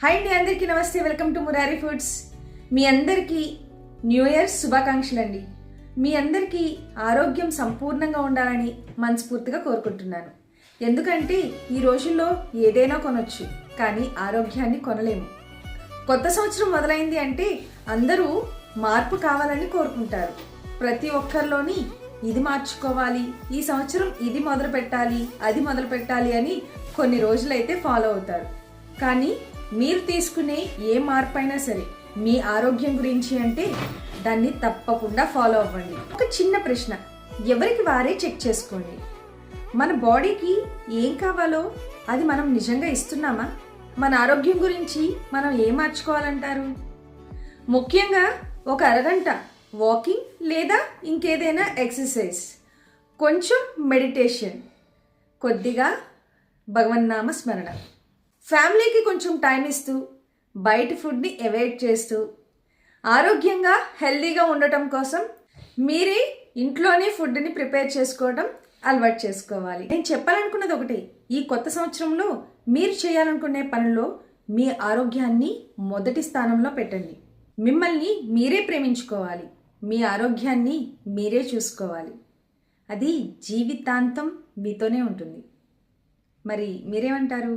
Hi అండి, అందరికీ నమస్తే. Welcome to Murari foods. మీ అందరికీ న్యూ ఇయర్ శుభాకాంక్షలు అండి. మీ అందరికీ ఆరోగ్యం సంపూర్ణంగా ఉండాలని మనస్ఫూర్తిగా కోరుకుంటున్నాను. ఎందుకంటే ఈ రోజుల్లో ఏదైనా కొనొచ్చు, కానీ ఆరోగ్యాన్ని కొనలేము. కొత్త సంవత్సరం మొదలైంది అంటే అందరూ మార్పు కావాలని కోరుకుంటారు. ప్రతి ఒక్కరిలోని ఇది మార్చుకోవాలి, ఈ సంవత్సరం ఇది మొదలు పెట్టాలి, అది మొదలు పెట్టాలి అని కొన్ని రోజులైతే ఫాలో అవుతారు. కానీ మీరు తీసుకునే ఏ మార్పు అయినా సరే మీ ఆరోగ్యం గురించి అంటే దాన్ని తప్పకుండా ఫాలో అవ్వండి. ఒక చిన్న ప్రశ్న, ఎవరికి వారే చెక్ చేసుకోండి. మన బాడీకి ఏం కావాలో అది మనం నిజంగా ఇస్తున్నామా? మన ఆరోగ్యం గురించి మనం ఏం మార్చుకోవాలంటారు? ముఖ్యంగా ఒక అరగంట వాకింగ్ లేదా ఇంకేదైనా ఎక్సర్సైజ్, కొంచెం మెడిటేషన్, కొద్దిగా భగవన్నామ స్మరణ, ఫ్యామిలీకి కొంచెం టైం ఇస్తూ బయట ఫుడ్ని అవాయిడ్ చేస్తూ ఆరోగ్యంగా హెల్దీగా ఉండటం కోసం మీరే ఇంట్లోనే ఫుడ్ని ప్రిపేర్ చేసుకోవడం అలవాటు చేసుకోవాలి. నేను చెప్పాలనుకున్నది ఒకటే, ఈ కొత్త సంవత్సరంలో మీరు చేయాలనుకునే పనుల్లో మీ ఆరోగ్యాన్ని మొదటి స్థానంలో పెట్టండి. మిమ్మల్ని మీరే ప్రేమించుకోవాలి, మీ ఆరోగ్యాన్ని మీరే చూసుకోవాలి. అది జీవితాంతం మీతోనే ఉంటుంది. మరి మీరేమంటారు?